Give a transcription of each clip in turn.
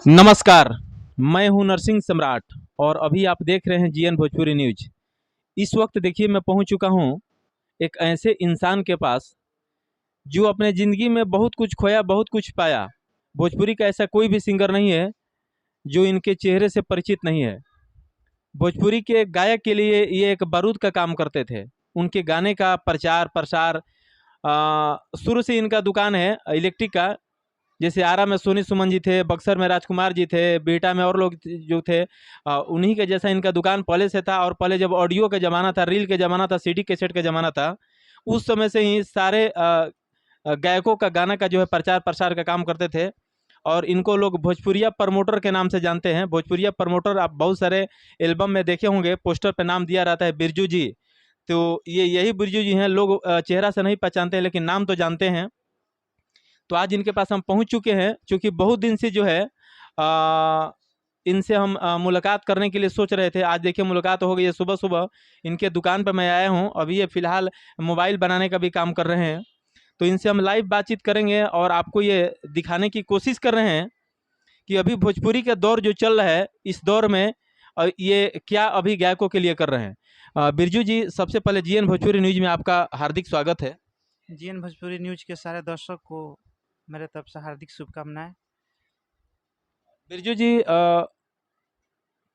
नमस्कार। मैं हूं नरसिंह सम्राट और अभी आप देख रहे हैं जीएन भोजपुरी न्यूज। इस वक्त देखिए मैं पहुंच चुका हूं एक ऐसे इंसान के पास जो अपने ज़िंदगी में बहुत कुछ खोया, बहुत कुछ पाया। भोजपुरी का ऐसा कोई भी सिंगर नहीं है जो इनके चेहरे से परिचित नहीं है। भोजपुरी के गायक के लिए ये एक बारूद का काम करते थे। उनके गाने का प्रचार प्रसार शुरू से इनका दुकान है इलेक्ट्रिक का। जैसे आरा में सोनी सुमन जी थे, बक्सर में राजकुमार जी थे, बिहटा में और लोग जो थे। उन्हीं के जैसा इनका दुकान पहले से था। और पहले जब ऑडियो का ज़माना था, रील के ज़माना था, सीडी कैसेट का ज़माना था, उस समय से ही सारे गायकों का गाना का जो है प्रचार प्रसार का काम करते थे। और इनको लोग भोजपुरिया प्रमोटर के नाम से जानते हैं। भोजपुरिया प्रमोटर आप बहुत सारे एल्बम में देखे होंगे, पोस्टर पे नाम दिया रहता है बिरजू जी। तो ये यही बिरजू जी हैं। लोग चेहरा से नहीं पहचानते हैं लेकिन नाम तो जानते हैं। तो आज इनके पास हम पहुंच चुके हैं, क्योंकि बहुत दिन से जो है इनसे हम मुलाकात करने के लिए सोच रहे थे। आज देखिए मुलाकात हो गई है। सुबह सुबह इनके दुकान पर मैं आया हूं। अभी ये फिलहाल मोबाइल बनाने का भी काम कर रहे हैं। तो इनसे हम लाइव बातचीत करेंगे और आपको ये दिखाने की कोशिश कर रहे हैं कि अभी भोजपुरी का दौर जो चल रहा है, इस दौर में ये क्या अभी गायकों के लिए कर रहे हैं। बिरजू जी, सबसे पहले जीएन भोजपुरी न्यूज में आपका हार्दिक स्वागत है। जीएन भोजपुरी न्यूज के सारे दर्शक को मेरे तरफ से हार्दिक शुभकामनाएं। बिरजू जी,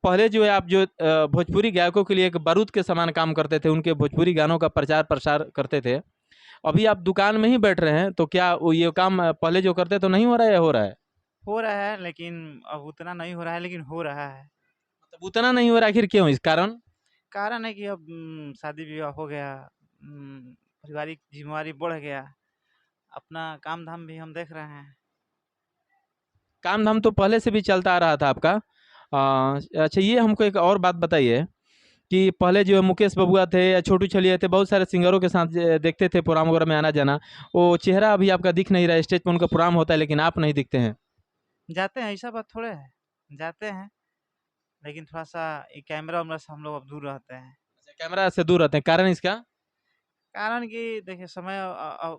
पहले जो है आप जो भोजपुरी गायकों के लिए एक बारूद के समान काम करते थे, उनके भोजपुरी गानों का प्रचार प्रसार करते थे। अभी आप दुकान में ही बैठ रहे हैं, तो क्या वो ये काम पहले जो करते तो नहीं हो रहा है या हो रहा है? हो रहा है लेकिन अब उतना नहीं हो रहा है, लेकिन हो रहा है। मतलब उतना नहीं हो रहा, आखिर क्यों? इस कारण? कारण है कि अब शादी विवाह हो गया, पारिवारिक जिम्मेवारी बढ़ गया, अपना काम धाम भी हम देख रहे हैं। काम धाम तो पहले से भी चलता आ रहा था आपका। अच्छा, ये हमको एक और बात बताइए कि पहले जो है मुकेश बबुआ थे या छोटू छलिया थे, बहुत सारे सिंगरों के साथ देखते थे प्रोग्राम वगैरह में आना जाना। वो चेहरा अभी आपका दिख नहीं रहा है। स्टेज पर उनका प्रोग्राम होता है लेकिन आप नहीं दिखते हैं। जाते हैं, ऐसा बात थोड़े है। जाते हैं, लेकिन थोड़ा सा ये कैमरा वैमरा से हम लोग अब दूर रहते हैं। अच्छा, कैमरा से दूर रहते हैं, कारण इसका? कारण कि देखिए समय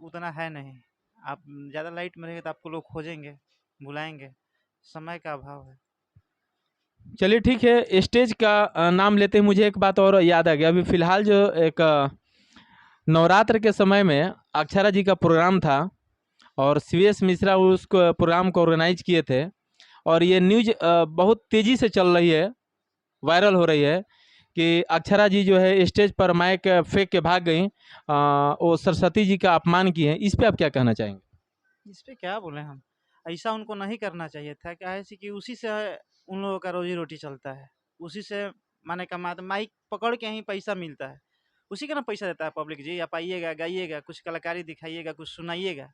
उतना है नहीं। आप ज़्यादा लाइट में रहेंगे तो आपको लोग खोजेंगे, बुलाएंगे। समय का अभाव है। चलिए ठीक है। स्टेज का नाम लेते ही मुझे एक बात और याद आ गया। अभी फ़िलहाल जो एक नवरात्र के समय में अक्षरा जी का प्रोग्राम था और सीवीएस मिश्रा उसको प्रोग्राम को ऑर्गेनाइज किए थे। और ये न्यूज़ बहुत तेज़ी से चल रही है, वायरल हो रही है कि अक्षरा जी जो है स्टेज पर माइक फेंक के भाग गईं। वो सरस्वती जी का अपमान की हैं। इस पे आप क्या कहना चाहेंगे? इस पे क्या बोलें हम? ऐसा उनको नहीं करना चाहिए था। क्या है ऐसे कि उसी से उन लोगों का रोज़ी-रोटी चलता है। उसी से माने कमाते, माइक पकड़ के ही पैसा मिलता है। उसी का ना पैसा देता है पब्लिक जी। आप आइएगा, गाइएगा, कुछ कलाकारी दिखाइएगा, कुछ सुनाइएगा,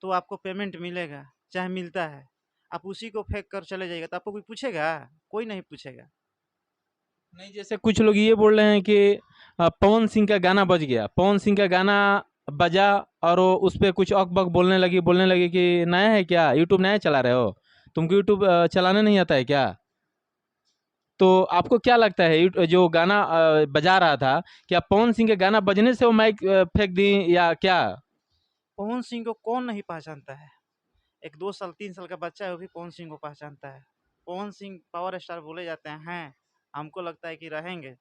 तो आपको पेमेंट मिलेगा, चाहे मिलता है। आप उसी को फेंक कर चले जाइएगा तो आपको कोई पूछेगा? कोई नहीं पूछेगा। नहीं, जैसे कुछ लोग ये बोल रहे हैं कि पवन सिंह का गाना बज गया, पवन सिंह का गाना बजा और वो उस पे कुछ अकबक बोलने लगी कि नया है क्या, यूट्यूब नया चला रहे हो, तुमको यूट्यूब चलाने नहीं आता है क्या? तो आपको क्या लगता है, जो गाना बजा रहा था, क्या पवन सिंह के गाना बजने से वो माइक फेंक दी या क्या? पवन सिंह को कौन नहीं पहचानता है? एक 2 साल, 3 साल का बच्चा है, वो भी पवन सिंह को पहचानता है। पवन सिंह पावर स्टार बोले जाते हैं। हमको लगता है कि रहेंगे,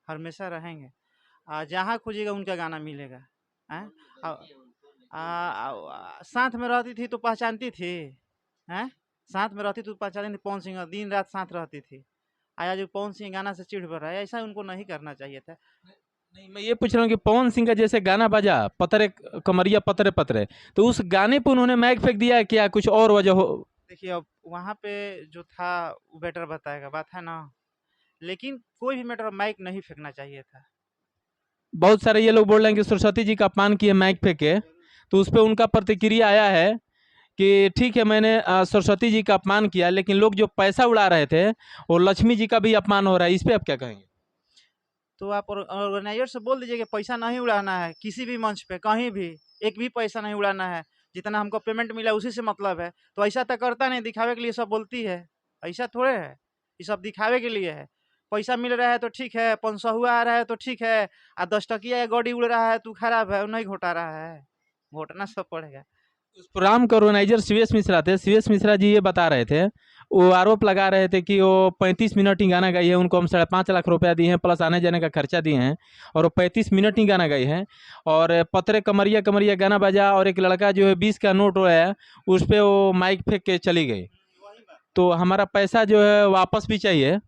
हमेशा रहेंगे। जहाँ खोजिएगा उनका गाना मिलेगा। हैं? साथ में रहती थी तो पहचानती थी। हैं? साथ में रहती तो पहचानती थी पवन सिंह, दिन रात साथ रहती थी। आज पवन सिंह गाना से चिढ़ बढ़ रहा है, ऐसा उनको नहीं करना चाहिए था। नहीं, मैं ये पूछ रहा हूँ कि पवन सिंह का जैसे गाना बजा पतरे कमरिया पतरे पतरे, तो उस गाने पे उन्होंने माइक फेंक दिया, क्या कुछ और वजह हो? देखिए अब वहाँ पे जो था वो बेटर बताएगा, बात है ना। लेकिन कोई भी मैटर माइक नहीं फेंकना चाहिए था। बहुत सारे ये लोग बोल रहे हैं कि सरस्वती जी का अपमान किए माइक फेंके। तो उस पर उनका प्रतिक्रिया आया है कि ठीक है, मैंने सरस्वती जी का अपमान किया, लेकिन लोग जो पैसा उड़ा रहे थे वो लक्ष्मी जी का भी अपमान हो रहा है। इस पे आप क्या कहेंगे? तो आप ऑर्गेनाइजर से बोल दीजिए कि पैसा नहीं उड़ाना है किसी भी मंच पे, कहीं भी। एक भी पैसा नहीं उड़ाना है। जितना हमको पेमेंट मिला उसी से मतलब है। तो ऐसा तो करता नहीं, दिखावे के लिए सब बोलती है। ऐसा थोड़े है। ये सब दिखावे के लिए है। पैसा मिल रहा है तो ठीक है, 500 आ रहा है तो ठीक है, 10 टकिया गाड़ी उड़ रहा है तो खराब है, नहीं घोटा रहा है। घोटना सब पड़ेगा। उस प्रोग्राम का ऑर्गेनाइजर सीवीएस मिश्रा थे। सीवीएस मिश्रा जी ये बता रहे थे, वो आरोप लगा रहे थे कि वो 35 मिनट ही गाना गाई है, उनको हम 5.5 लाख रुपया दिए हैं प्लस आने जाने का खर्चा दिए हैं, और वो 35 मिनट ही गाना गाई है। और पतरे कमरिया कमरिया गाना बजा, और एक लड़का जो है 20 का नोट है उस पर वो माइक फेंक के चली गई। तो हमारा पैसा जो है वापस भी चाहिए।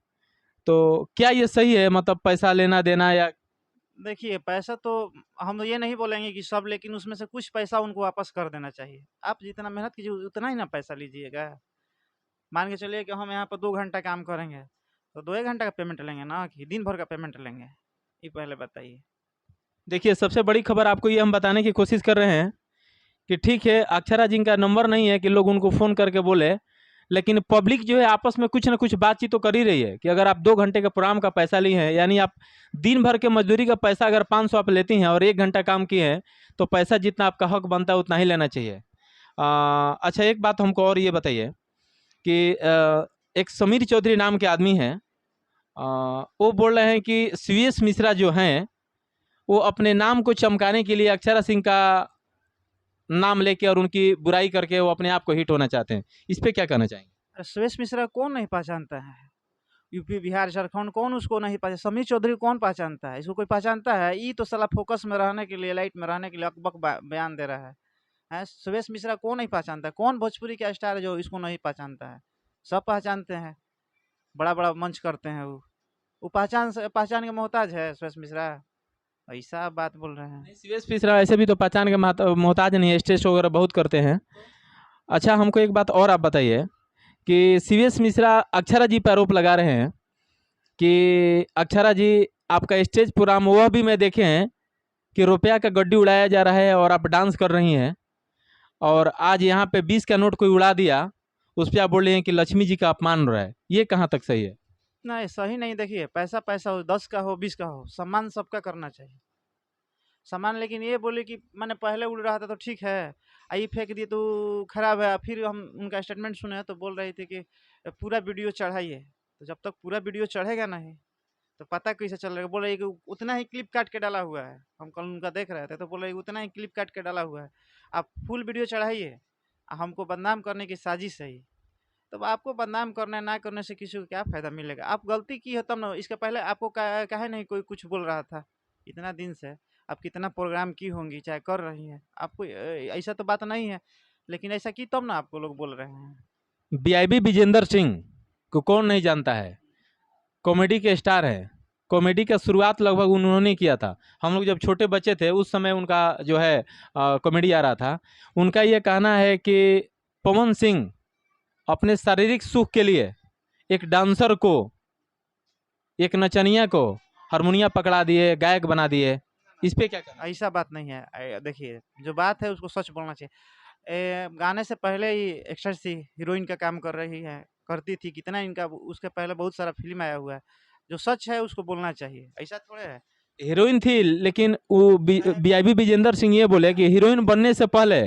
तो क्या ये सही है, मतलब पैसा लेना देना? या देखिए, पैसा तो हम ये नहीं बोलेंगे कि सब, लेकिन उसमें से कुछ पैसा उनको वापस कर देना चाहिए। आप जितना मेहनत कीजिए उतना ही ना पैसा लीजिएगा। मान के चलिए कि हम यहाँ पर 2 घंटा काम करेंगे, तो 2 घंटा का पेमेंट लेंगे ना कि दिन भर का पेमेंट लेंगे? ये पहले बताइए। देखिए, सबसे बड़ी खबर आपको ये हम बताने की कोशिश कर रहे हैं कि ठीक है, अक्षरा जी का नंबर नहीं है कि लोग उनको फ़ोन करके बोले, लेकिन पब्लिक जो है आपस में कुछ ना कुछ बातचीत तो कर ही रही है कि अगर आप 2 घंटे के प्रोग्राम का पैसा ली हैं, यानी आप दिन भर के मजदूरी का पैसा अगर 500 आप लेती हैं और 1 घंटा काम किए हैं, तो पैसा जितना आपका हक बनता है उतना ही लेना चाहिए। अच्छा, एक बात हमको और ये बताइए कि एक समीर चौधरी नाम के आदमी हैं, वो बोल रहे हैं कि सीवीएस मिश्रा जो हैं, वो अपने नाम को चमकाने के लिए अक्षरा सिंह का नाम लेके और उनकी बुराई करके वो अपने आप को हिट होना चाहते हैं। इस पे क्या कहना चाहेंगे? सुरेश मिश्रा कौन नहीं पहचानता है? यूपी, बिहार, झारखंड कौन उसको नहीं पहचान, समीर चौधरी कौन पहचानता है? इसको कोई पहचानता है? ये तो साला फोकस में रहने के लिए, लाइट में रहने के लिए अकबक बयान दे रहा है। हैं? सुरेश मिश्रा कौन नहीं पहचानता? कौन भोजपुरी का स्टार है जो इसको नहीं पहचानता है? सब पहचानते हैं, बड़ा-बड़ा मंच करते हैं वो। वो पहचान के मोहताज है सुरेश मिश्रा? ऐसा आप बात बोल रहे हैं। नहीं, सीवीएस मिश्रा ऐसे भी तो पहचान के मोहताज नहीं है, स्टेज शो वगैरह बहुत करते हैं। अच्छा, हमको एक बात और आप बताइए कि सीवीएस मिश्रा अक्षरा जी पर आरोप लगा रहे हैं कि अक्षरा जी, आपका स्टेज प्रोग्राम वह भी मैं देखे हैं कि रुपया का गड्डी उड़ाया जा रहा है और आप डांस कर रही हैं, और आज यहाँ पे 20 का नोट कोई उड़ा दिया, उस पर आप बोल रहे हैं कि लक्ष्मी जी का अपमान हो रहा है। ये कहाँ तक सही है? नहीं, सही नहीं। देखिए, पैसा पैसा हो, 10 का हो, 20 का हो, सम्मान सबका करना चाहिए। सम्मान, लेकिन ये बोले कि मैंने पहले उड़ रहा था तो ठीक है, ये फेंक दिए तो खराब है। फिर हम उनका स्टेटमेंट सुने तो बोल रहे थे कि पूरा वीडियो चढ़ाइए। तो जब तक पूरा वीडियो चढ़ेगा नहीं तो पता कैसे चल रहा है? बोल रहे कि उतना ही क्लिप काट के डाला हुआ है। हम कल उनका देख रहे थे तो बोल रहे उतना ही क्लिप काट के डाला हुआ है, आप फुल वीडियो चढ़ाइए। हमको बदनाम करने की साजिश है ये। तब आपको बदनाम करने ना करने से किसी को क्या फ़ायदा मिलेगा? आप गलती की है तब ना। इसके पहले आपको काहे नहीं कोई कुछ बोल रहा था? इतना दिन से आप कितना प्रोग्राम की होंगी, चाहे कर रही हैं, आपको ऐसा तो बात नहीं है, लेकिन ऐसा की तब ना आपको लोग बोल रहे हैं। बीआईबी विजेंद्र सिंह को कौन नहीं जानता है? कॉमेडी के स्टार हैं। कॉमेडी का शुरुआत लगभग उन्होंने किया था। हम लोग जब छोटे बच्चे थे उस समय उनका जो है कॉमेडी आ रहा था। उनका ये कहना है कि पवन सिंह अपने शारीरिक सुख के लिए एक डांसर को, एक नचनिया को हारमोनिया पकड़ा दिए, गायक बना दिए। इस पे क्या कहना? ऐसा बात नहीं है। देखिए, जो बात है उसको सच बोलना चाहिए। गाने से पहले ही एक्ट्रेस थी, हीरोइन का काम कर रही है, करती थी। कितना इनका उसके पहले बहुत सारा फ़िल्म आया हुआ है। जो सच है उसको बोलना चाहिए, ऐसा थोड़े है। हीरोइन थी, लेकिन वो बीआईबी विजेंद्र सिंह ये बोले कि हीरोइन बनने से पहले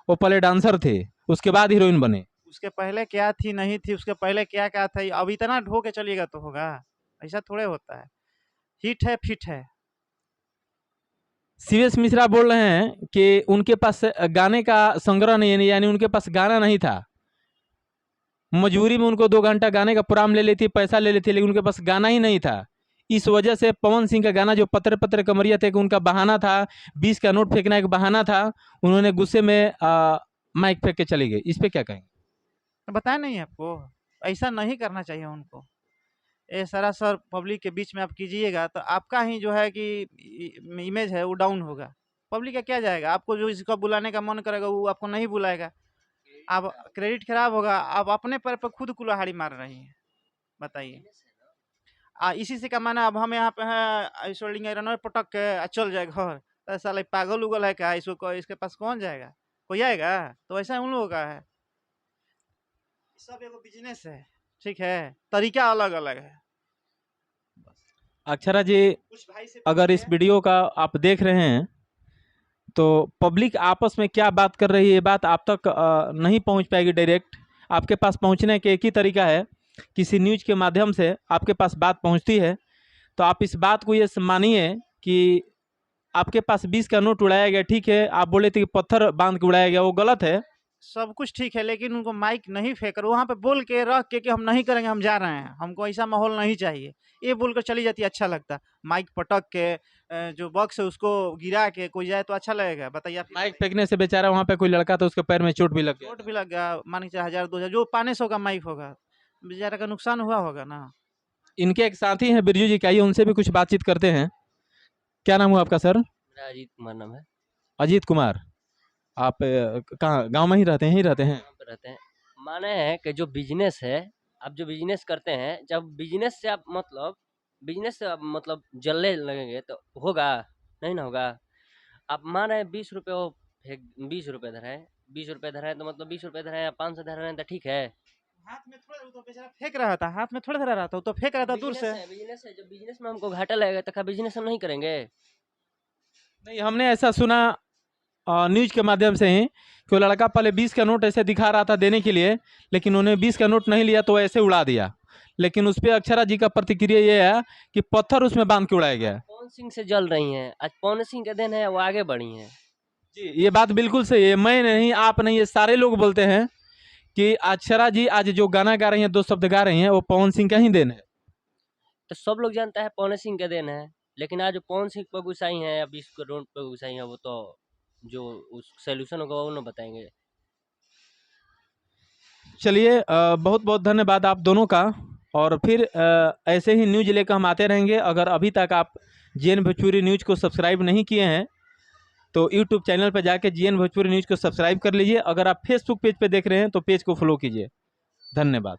वो पहले डांसर थे, उसके बाद हीरोइन बने। उसके पहले क्या थी, नहीं थी, उसके पहले क्या-क्या था, अब इतना ढो के चलिएगा तो होगा? ऐसा थोड़े होता है। हिट है, फिट है। सीवीएस मिश्रा बोल रहे हैं कि उनके पास गाने का संग्रह नहीं है, यानी उनके पास गाना नहीं था। मजबूरी में उनको 2 घंटा गाने का प्रोग्राम ले लेती, पैसा ले लेती, लेकिन उनके पास गाना ही नहीं था। इस वजह से पवन सिंह का गाना जो पत्रे पत्रे कमरिया थे, कि उनका बहाना था, 20 का नोट फेंकना एक बहाना था, उन्होंने गुस्से में माइक फेंक के चली गई। इस पे क्या कहेंगे? बताया नहीं आपको? ऐसा नहीं करना चाहिए उनको। ये सरासर पब्लिक के बीच में आप कीजिएगा तो आपका ही जो है कि इमेज है वो डाउन होगा। पब्लिक का क्या जाएगा? आपको जो इसका बुलाने का मन करेगा वो आपको नहीं बुलाएगा। आप क्रेडिट खराब होगा। आप अपने पैर पर खुद कुल्हाड़ी मार रही हैं। बताइए। इसी से कमाना। अब हम यहाँ पे हैं, सोल्डिंग आयरन में पटक के चल जाए घर, तो साला पागल उगल है क्या? इसके पास कौन जाएगा? कोई आएगा? तो ऐसा उन लोगों का है। सब एगो बिजनेस है, ठीक है, तरीका अलग अलग है। अक्षरा जी, कुछ भाई से अगर इस पूछिए। वीडियो का आप देख रहे हैं तो पब्लिक आपस में क्या बात कर रही है, ये बात आप तक नहीं पहुंच पाएगी डायरेक्ट। आपके पास पहुंचने के एक ही तरीका है, किसी न्यूज़ के माध्यम से आपके पास बात पहुंचती है। तो आप इस बात को ये मानिए कि आपके पास 20 का नोट उड़ाया गया, ठीक है, आप बोले थे कि पत्थर बांध के उड़ाया गया, वो गलत है। सब कुछ ठीक है, लेकिन उनको माइक नहीं फेंक कर वहाँ पे बोल के रख के कि हम नहीं करेंगे, हम जा रहे हैं, हमको ऐसा माहौल नहीं चाहिए, ये बोलकर चली जाती है, अच्छा लगता। माइक पटक के जो बॉक्स है उसको गिरा के कोई जाए तो अच्छा लगेगा, बताइए आप। माइक फेंकने से बेचारा वहाँ पे कोई लड़का तो उसके पैर में चोट भी लग गया। चोट भी लग गया, मान के चलिए 1000-2000 जो 500 का माइक होगा, बेचारा का नुकसान हुआ होगा ना। इनके एक साथी हैं बिरजू जी, आइए उनसे भी कुछ बातचीत करते हैं। क्या नाम हुआ आपका सर? मेरा अजीत कुमार नाम है। अजीत कुमार। आप कहाँ गांव में ही रहते हैं? यहीं रहते हैं? यहाँ पे रहते हैं। माने है कि जो बिजनेस है, आप जो बिजनेस करते हैं, जब बिजनेस से आप मतलब जलने लगेंगे तो होगा नहीं ना होगा। आप मान रहे हैं 20 रुपये वो 20 रुपये धरे, 20 रुपये धरे तो मतलब 20 रुपये धरे या 500 धरे हैं तो ठीक है। हाथ में थोड़ा, वो तो बेचारा फेंक रहा था, हाथ में थोड़ा धरा रहा था, वो तो फेंक रहा था दूर से। बिजनेस है, जब बिजनेस में हमको घाटा लगेगा तो क्या बिजनेस हम नहीं करेंगे? नहीं, हमने ऐसा सुना न्यूज के माध्यम से ही कि वो लड़का पहले 20 का नोट ऐसे दिखा रहा था देने के लिए, लेकिन उन्हें 20 का नोट नहीं लिया तो ऐसे उड़ा दिया। लेकिन उस पर अक्षरा जी का प्रतिक्रिया ये है कि पत्थर उसमें बांध के उड़ाया गया। पवन सिंह से जल रही हैं, आज पवन सिंह का दिन है, वो आगे बढ़ी हैं। जी, ये बात बिल्कुल सही है। मैं नहीं, आप नहीं, ये सारे लोग बोलते हैं कि अक्षरा जी आज जो गाना गा रही हैं, 2 शब्द गा रही हैं, वो पवन सिंह का ही देन है। तो सब लोग जानता है पवन सिंह का देन है, लेकिन आज पवन सिंह पर गुस्साई हैं या 20 करोड़ पर गुस्साई हैं, वो तो जो उस सोल्यूशन होगा वो ना बताएंगे। चलिए, बहुत बहुत धन्यवाद आप दोनों का। और फिर ऐसे ही न्यूज लेकर हम आते रहेंगे। अगर अभी तक आप जीएन भोजपुरी न्यूज को सब्सक्राइब नहीं किए हैं तो यूट्यूब चैनल पर जाके जीएन भोजपुरी न्यूज को सब्सक्राइब कर लीजिए। अगर आप फेसबुक पेज पे देख रहे हैं तो पेज को फॉलो कीजिए। धन्यवाद।